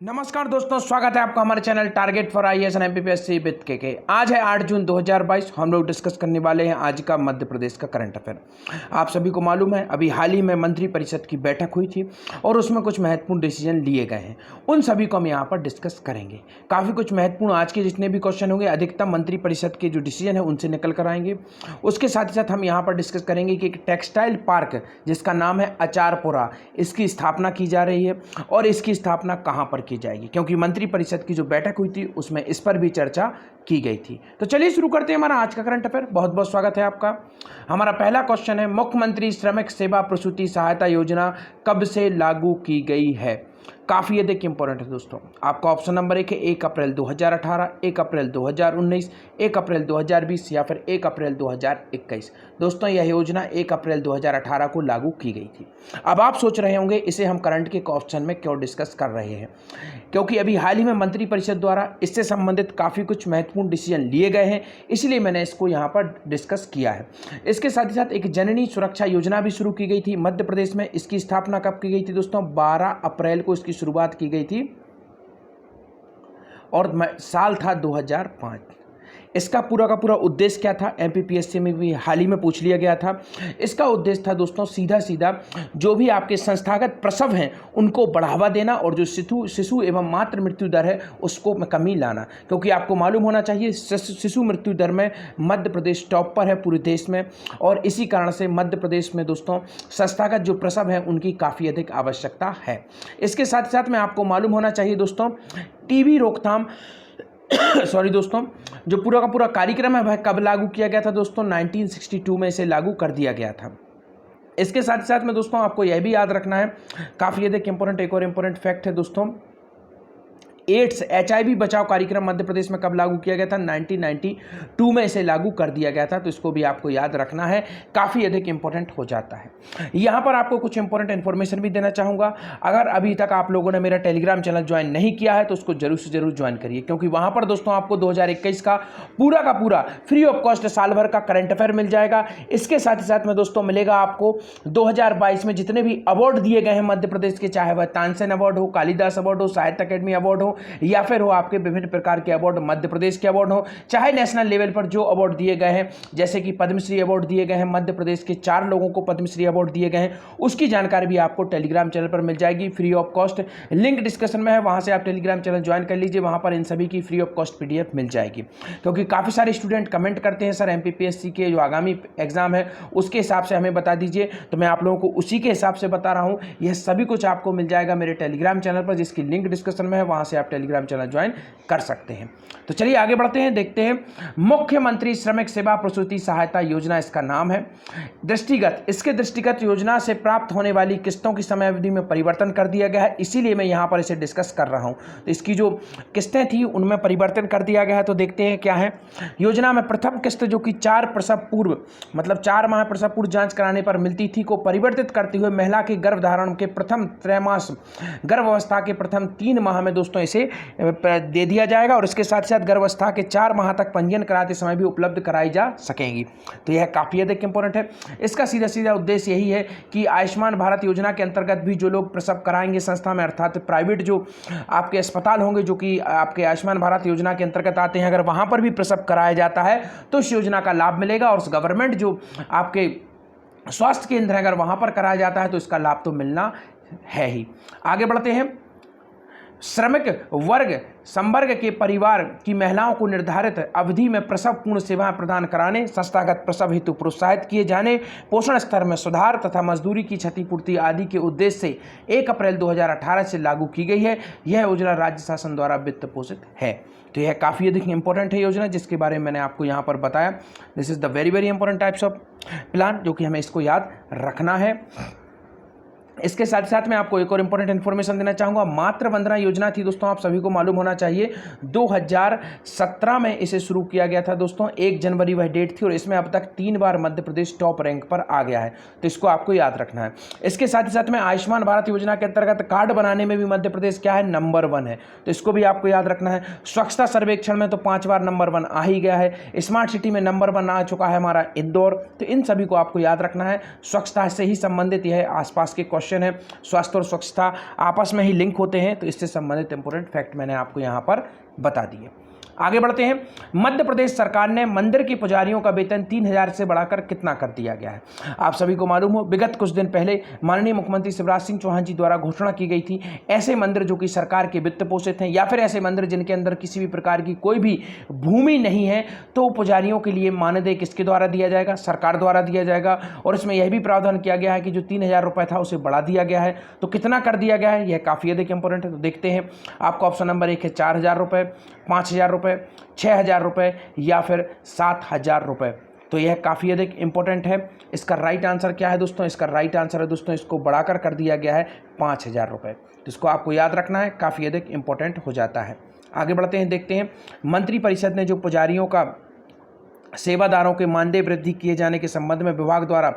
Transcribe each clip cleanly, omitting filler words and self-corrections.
नमस्कार दोस्तों, स्वागत है आपका हमारे channel target for IAS and MPPSC with के। आज है 8 जून 2022। हम लोग डिस्कस करने वाले हैं आज का मध्य प्रदेश का करंट अफेयर। आप सभी को मालूम है, अभी हाल ही में मंत्री परिषद की बैठक हुई थी और उसमें कुछ महत्वपूर्ण डिसीजन लिए गए हैं। उन सभी को हम यहाँ पर डिस्कस करेंगे। काफ़ी कुछ महत्वपूर्ण आज के जितने भी क्वेश्चन होंगे, अधिकतम मंत्री परिषद के जो डिसीजन है उनसे निकल कर आएंगे। उसके साथ ही साथ हम यहाँ पर डिस्कस करेंगे कि एक टेक्सटाइल पार्क जिसका नाम है अचारपुरा, इसकी स्थापना की जा रही है और इसकी स्थापना कहाँ पर की जाएगी, क्योंकि मंत्री परिषद की जो बैठक हुई थी उसमें इस पर भी चर्चा की गई थी। तो चलिए शुरू करते हैं हमारा आज का करंट अफेयर। बहुत बहुत स्वागत है आपका। हमारा पहला क्वेश्चन है, मुख्यमंत्री श्रमिक सेवा प्रसूति सहायता योजना कब से लागू की गई है? काफ़ी अधिक इंपॉर्टेंट है दोस्तों। आपका ऑप्शन नंबर 1 है 1 अप्रैल 2018, 1 अप्रैल 2019, 1 अप्रैल 2020 या फिर 1 अप्रैल 2021। दोस्तों यह योजना 1 अप्रैल 2018 को लागू की गई थी। अब आप सोच रहे होंगे इसे हम करंट के क्वेश्चन में क्यों डिस्कस कर रहे हैं, क्योंकि अभी हाल ही में मंत्री परिषद द्वारा इससे संबंधित काफ़ी कुछ महत्वपूर्ण डिसीजन लिए गए हैं, इसलिए मैंने इसको यहाँ पर डिस्कस किया है। इसके साथ ही साथ एक जननी सुरक्षा योजना भी शुरू की गई थी मध्य प्रदेश में। इसकी स्थापना कब की गई थी दोस्तों? 12 अप्रैल को इसकी शुरुआत की गई थी और साल था 2005। इसका पूरा का पूरा उद्देश्य क्या था? एमपीपीएससी में भी हाल ही में पूछ लिया गया था। इसका उद्देश्य था दोस्तों सीधा सीधा जो भी आपके संस्थागत प्रसव हैं उनको बढ़ावा देना और जो शिशु एवं मातृ मृत्यु दर है उसको कमी लाना, क्योंकि आपको मालूम होना चाहिए शिशु मृत्यु दर में मध्य प्रदेश टॉप पर है पूरे देश में, और इसी कारण से मध्य प्रदेश में दोस्तों संस्थागत जो प्रसव है उनकी काफ़ी अधिक आवश्यकता है। इसके साथ साथ में आपको मालूम होना चाहिए दोस्तों टीबी रोकथाम सॉरी दोस्तों, जो पूरा का पूरा कार्यक्रम है वह कब लागू किया गया था दोस्तों? 1962 में इसे लागू कर दिया गया था। इसके साथ साथ में दोस्तों आपको यह भी याद रखना है, काफ़ी अधिक इंपॉर्टेंट एक और इंपॉर्टेंट फैक्ट है दोस्तों, एड्स HIV बचाव कार्यक्रम मध्य प्रदेश में कब लागू किया गया था? 1992 में इसे लागू कर दिया गया था। तो इसको भी आपको याद रखना है, काफ़ी अधिक इंपॉर्टेंट हो जाता है। यहाँ पर आपको कुछ इंपॉर्टेंट इन्फॉर्मेशन भी देना चाहूँगा। अगर अभी तक आप लोगों ने मेरा टेलीग्राम चैनल ज्वाइन नहीं किया है तो उसको जरूर से जरूर ज्वाइन करिए, क्योंकि वहाँ पर दोस्तों आपको 2021 का पूरा फ्री ऑफ कॉस्ट साल भर का करंट अफेयर मिल जाएगा। इसके साथ ही साथ में दोस्तों मिलेगा आपको 2022 में जितने भी अवार्ड दिए गए हैं मध्य प्रदेश के, चाहे वह तानसेन अवार्ड हो, कालिदास अवार्ड हो, साहित्य अकेडमी अवार्ड हो या फिर हो आपके विभिन्न प्रकार के अवार्ड, मध्य प्रदेश के अवार्ड हो, चाहे नेशनल लेवल पर जो अवार्ड दिए गए हैं, जैसे कि पद्मश्री अवार्ड दिए गए हैं मध्य प्रदेश के 4 लोगों को पद्मश्री अवार्ड दिए गए हैं, उसकी जानकारी भी आपको टेलीग्राम चैनल पर मिल जाएगी free of cost. Link discussion में है, वहां से आप टेलीग्राम चैनल ज्वाइन कर लीजिए, वहां पर इन सभी की फ्री ऑफ कॉस्ट PDF मिल जाएगी। क्योंकि काफ़ी सारे स्टूडेंट कमेंट करते हैं सर MPPSC के जो आगामी एग्जाम है उसके हिसाब से हमें बता दीजिए, तो मैं आप लोगों को उसी के हिसाब से बता रहा हूँ। यह सभी कुछ आपको मिल जाएगा मेरे टेलीग्राम चैनल पर, जिसकी लिंक डिस्कशन में है, वहां से आप टेलीग्राम चैनल ज्वाइन कर सकते हैं। तो चलिए आगे बढ़ते हैं, देखते हैं मुख्यमंत्री श्रमिक सेवा प्रसूति सहायता योजना इसका नाम है। इसके दृष्टिगत योजना से प्राप्त होने वाली किस्तों की समय अवधि में परिवर्तन कर दिया गया है, इसीलिए मैं यहां पर इसे डिस्कस कर रहा हूं। तो इसकी जो किस्तें थी उनमें परिवर्तन कर दिया गया है। तो देखते हैं क्या है। योजना में प्रथम किस्त जो कि 4 प्रसव पूर्व मतलब 4 माह प्रसव पूर्व जांच कराने पर मिलती थी को परिवर्तित करते हुए महिला के गर्भधारण के प्रथम त्रैमास गर्भावस्था के प्रथम 3 माह में दोस्तों इसे दे दिया जाएगा, और इसके साथ साथ गर्भावस्था के 4 माह तक पंजीयन कराते समय भी उपलब्ध कराई जा सकेंगी। तो यह काफ़ी अधिक इंपॉर्टेंट है। इसका सीधा सीधा उद्देश्य यही है कि आयुष्मान भारत योजना के अंतर्गत भी जो लोग प्रसव कराएंगे संस्था में, अर्थात प्राइवेट जो आपके अस्पताल होंगे जो कि आपके आयुष्मान भारत योजना के अंतर्गत आते हैं, अगर वहाँ पर भी प्रसव कराया जाता है तो इस योजना का लाभ मिलेगा। और गवर्नमेंट जो आपके स्वास्थ्य केंद्र है अगर वहाँ पर कराया जाता है तो इसका लाभ तो मिलना है ही। आगे बढ़ते हैं। श्रमिक संवर्ग के परिवार की महिलाओं को निर्धारित अवधि में प्रसव पूर्ण सेवाएं प्रदान कराने, संस्थागत प्रसव हेतु प्रोत्साहित किए जाने, पोषण स्तर में सुधार तथा मजदूरी की क्षतिपूर्ति आदि के उद्देश्य से 1 अप्रैल 2018 से लागू की गई है। यह योजना राज्य शासन द्वारा वित्त पोषित है। तो यह काफ़ी अधिक इंपॉर्टेंट है योजना, जिसके बारे में मैंने आपको यहाँ पर बताया। This is the very important types of plan, जो कि हमें इसको याद रखना है। इसके साथ साथ मैं आपको एक और इंपॉर्टेंट इन्फॉर्मेशन देना चाहूँगा। मातृ वंदना योजना थी दोस्तों, आप सभी को मालूम होना चाहिए 2017 में इसे शुरू किया गया था दोस्तों। 1 जनवरी वह डेट थी और इसमें अब तक 3 बार मध्य प्रदेश टॉप रैंक पर आ गया है, तो इसको आपको याद रखना है। इसके साथ ही साथ में आयुष्मान भारत योजना के अंतर्गत कार्ड बनाने में भी मध्य प्रदेश क्या है? नंबर 1 है, तो इसको भी आपको याद रखना है। स्वच्छता सर्वेक्षण में तो 5 बार नंबर 1 आ ही गया है। स्मार्ट सिटी में नंबर 1 आ चुका है हमारा इंदौर। तो इन सभी को आपको याद रखना है। स्वच्छता से ही संबंधित यह आसपास के क्वेश्चन क्वेश्चन है, स्वास्थ्य और स्वच्छता आपस में ही लिंक होते हैं, तो इससे संबंधित इंपॉर्टेंट फैक्ट मैंने आपको यहाँ पर बता दिए। आगे बढ़ते हैं। मध्य प्रदेश सरकार ने मंदिर के पुजारियों का वेतन 3,000 से बढ़ाकर कितना कर दिया गया है। आप सभी को मालूम हो, विगत कुछ दिन पहले माननीय मुख्यमंत्री शिवराज सिंह चौहान जी द्वारा घोषणा की गई थी, ऐसे मंदिर जो कि सरकार के वित्त पोषित हैं या फिर ऐसे मंदिर जिनके अंदर किसी भी प्रकार की कोई भी भूमि नहीं है, तो पुजारियों के लिए मानदेय किसके द्वारा दिया जाएगा, सरकार द्वारा दिया जाएगा। और इसमें यह भी प्रावधान किया गया है कि जो 3,000 रुपये था उसे बढ़ा दिया गया है। तो कितना कर दिया गया है, यह काफ़ी अधिक इंपॉर्टेंट है। तो देखते हैं, आपको ऑप्शन नंबर 1 है 4,000 रुपये, 5,000 रुपये, 6,000 रुपये या फिर 7,000 रुपये। तो यह काफ़ी अधिक इंपॉर्टेंट है। इसका राइट आंसर क्या है दोस्तों, इसका राइट आंसर है दोस्तों, इसको बढ़ाकर कर दिया गया है 5,000 रुपये। तो इसको आपको याद रखना है, काफ़ी अधिक इंपॉर्टेंट हो जाता है। आगे बढ़ते हैं, देखते हैं मंत्रिपरिषद ने जो पुजारियों का सेवादारों के मानदेय वृद्धि किए जाने के संबंध में विभाग द्वारा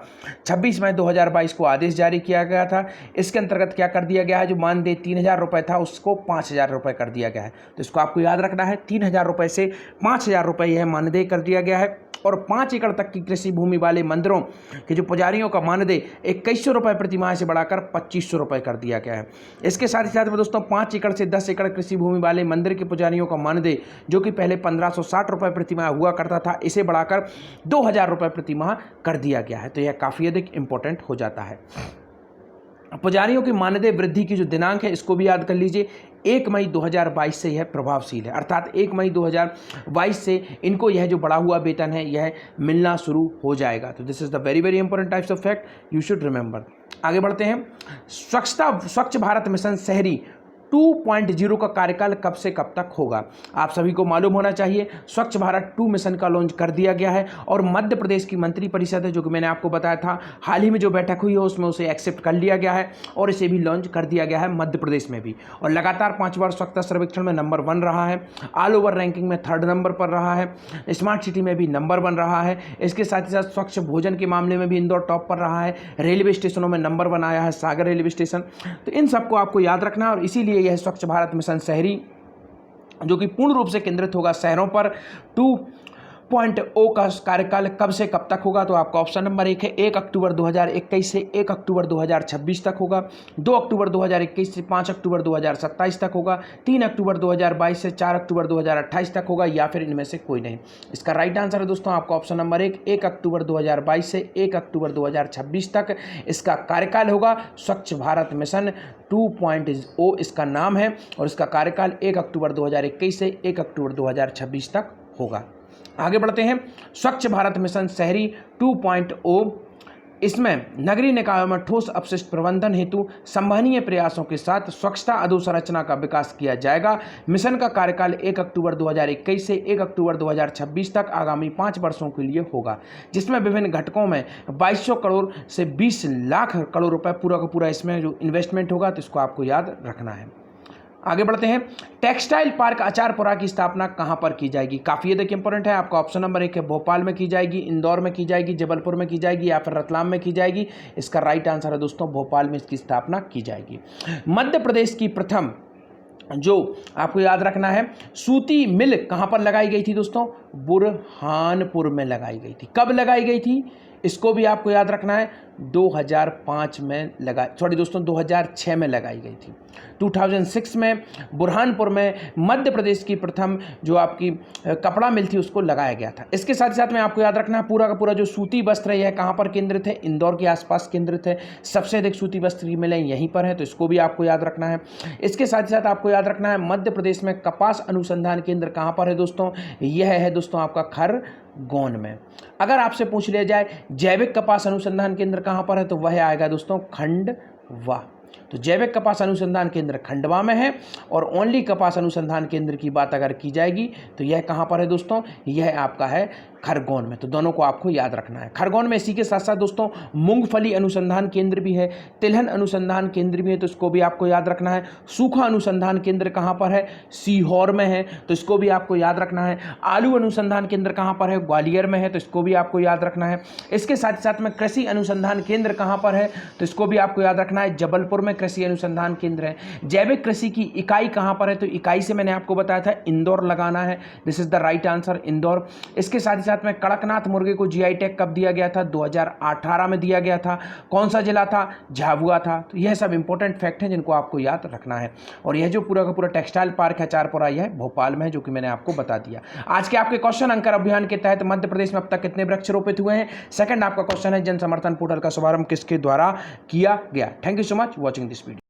26 मई 2022 को आदेश जारी किया गया था। इसके अंतर्गत क्या कर दिया गया है, जो मानदेय 3,000 रुपये था उसको 5,000 रुपये कर दिया गया है। तो इसको आपको याद रखना है, 3,000 रुपये से 5,000 रुपये यह मानदेय कर दिया गया है। और 5 एकड़ तक की कृषि भूमि वाले मंदिरों के जो पुजारियों का मानदेय 2,100 रुपये प्रति माह से बढ़ाकर 2,500 रुपये कर दिया गया है। इसके साथ ही साथ में दोस्तों 5 एकड़ से 10 एकड़ कृषि भूमि वाले मंदिर के पुजारियों का मानदेय जो कि पहले 1,560 रुपये प्रति माह हुआ करता था, इसे बढ़ाकर 2,000 रुपये प्रति माह कर दिया गया है। तो यह काफ़ी अधिक इंपॉर्टेंट हो जाता है। पुजारियों की मानदेय वृद्धि की जो दिनांक है इसको भी याद कर लीजिए, 1 मई 2022 से यह प्रभावशील है, अर्थात 1 मई 2022 से इनको यह जो बढ़ा हुआ वेतन है यह मिलना शुरू हो जाएगा। तो this is the very very important types of fact you should remember. आगे बढ़ते हैं। स्वच्छ भारत मिशन शहरी 2.0 का कार्यकाल कब से कब तक होगा। आप सभी को मालूम होना चाहिए, स्वच्छ भारत 2 मिशन का लॉन्च कर दिया गया है और मध्य प्रदेश की मंत्रिपरिषद है, जो कि मैंने आपको बताया था हाल ही में जो बैठक हुई है उसमें उसे एक्सेप्ट कर लिया गया है और इसे भी लॉन्च कर दिया गया है मध्य प्रदेश में भी। और लगातार 5 बार स्वच्छता सर्वेक्षण में नंबर 1 रहा है, ऑल ओवर रैंकिंग में 3rd नंबर पर रहा है, स्मार्ट सिटी में भी नंबर 1 रहा है। इसके साथ ही साथ स्वच्छ भोजन के मामले में भी इंदौर टॉप पर रहा है, रेलवे स्टेशनों में नंबर 1 आया है, सागर रेलवे स्टेशन। तो इन सबको आपको याद रखना है और इसीलिए यह स्वच्छ भारत मिशन शहरी जो कि पूर्ण रूप से केंद्रित होगा शहरों पर 2.0 का कार्यकाल कब से कब तक होगा। तो आपका ऑप्शन नंबर 1 है 1 अक्टूबर 2021 से 1 अक्टूबर 2026 तक होगा, 2 अक्टूबर 2021 से 5 अक्टूबर 2027 तक होगा, 3 अक्टूबर 2022 से 4 अक्टूबर 2028 तक होगा या फिर इनमें से कोई नहीं। इसका राइट आंसर है दोस्तों आपका ऑप्शन नंबर 1 अक्टूबर 2022 से 1 अक्टूबर 2026 तक इसका कार्यकाल होगा। स्वच्छ भारत मिशन 2.0 इसका नाम है और इसका कार्यकाल 1 अक्टूबर 2021 से 1 अक्टूबर 2026 तक होगा। आगे बढ़ते हैं। स्वच्छ भारत मिशन शहरी 2.0 इसमें नगरीय निकायों में ठोस अपशिष्ट प्रबंधन हेतु संवहनीय प्रयासों के साथ स्वच्छता अधोसंरचना का विकास किया जाएगा। मिशन का कार्यकाल 1 अक्टूबर 2021 से 1 अक्टूबर 2026 तक आगामी 5 वर्षों के लिए होगा, जिसमें विभिन्न घटकों में 2,200 करोड़ से 20 लाख करोड़ रुपए पूरा का पूरा इसमें जो इन्वेस्टमेंट होगा, तो इसको आपको याद रखना है। आगे बढ़ते हैं। टेक्सटाइल पार्क आचारपुरा की स्थापना कहां पर की जाएगी। काफ़ी अधिक इंपॉर्टेंट है। आपका ऑप्शन नंबर 1 है भोपाल में की जाएगी, इंदौर में की जाएगी, जबलपुर में की जाएगी या फिर रतलाम में की जाएगी। इसका राइट आंसर है दोस्तों भोपाल में इसकी स्थापना की जाएगी। मध्य प्रदेश की प्रथम जो आपको याद रखना है सूती मिल कहां पर लगाई गई थी दोस्तों, बुरहानपुर में लगाई गई थी। कब लगाई गई थी इसको भी आपको याद रखना है, 2006 में लगाई गई थी। 2006 में बुरहानपुर में मध्य प्रदेश की प्रथम जो आपकी कपड़ा मिल थी उसको लगाया गया था। इसके साथ ही साथ में आपको याद रखना है पूरा का पूरा जो सूती वस्त्र है यह कहाँ पर केंद्रित है, इंदौर के आसपास केंद्रित है। सबसे अधिक सूती वस्त्र की मिलें यहीं पर है, तो इसको भी आपको याद रखना है। इसके साथ ही साथ आपको याद रखना है मध्य प्रदेश में कपास अनुसंधान केंद्र कहाँ पर है दोस्तों, यह है दोस्तों आपका खरगोन में। अगर आपसे पूछ लिया जाए जैविक कपास अनुसंधान केंद्र कहाँ पर है, तो वह आएगा दोस्तों खंडवा। तो जैविक कपास अनुसंधान केंद्र खंडवा में है और ओनली कपास अनुसंधान केंद्र की बात अगर की जाएगी तो यह कहाँ पर है दोस्तों, यह आपका है खरगोन में। तो दोनों को आपको याद रखना है। खरगोन में इसी के साथ साथ दोस्तों मूंगफली अनुसंधान केंद्र भी है, तिलहन अनुसंधान केंद्र भी है, तो इसको भी आपको याद रखना है। सूखा अनुसंधान केंद्र कहाँ पर है, सीहोर में है, तो इसको भी आपको याद रखना है। आलू अनुसंधान केंद्र कहाँ पर है, ग्वालियर में है, तो इसको भी आपको याद रखना है। इसके साथ ही साथ में कृषि अनुसंधान केंद्र कहाँ पर है, तो इसको भी आपको याद रखना है, जबलपुर इंदौर में कृषि अनुसंधान केंद्र है। जैविक कृषि की इकाई कहाँ पर है, तो इकाई से मैंने आपको बताया था इंदौर लगाना है। This is the right answer, Indore. इसके साथ ही साथ में कड़कनाथ मुर्गे को जीआई टैग कब दिया गया था, 2018 में दिया गया था। कौन सा जिला था, झाबुआ था। तो यह सब इंपॉर्टेंट फैक्ट हैं जिनको आपको याद रखना है। और यह जो पूरा का पूरा टेक्सटाइल पार्क है चारपुरा, यह भोपाल में है, जो कि मैंने आपको बता दिया। आज के आपके क्वेश्चन अंकर अभियान के तहत मध्य प्रदेश में अब तक कितने वृक्ष रोपित हुए हैं। सेकंड आपका क्वेश्चन है, जन समर्थन पोर्टल का शुभारंभ किसके द्वारा किया गया। Thank you so much watching this video.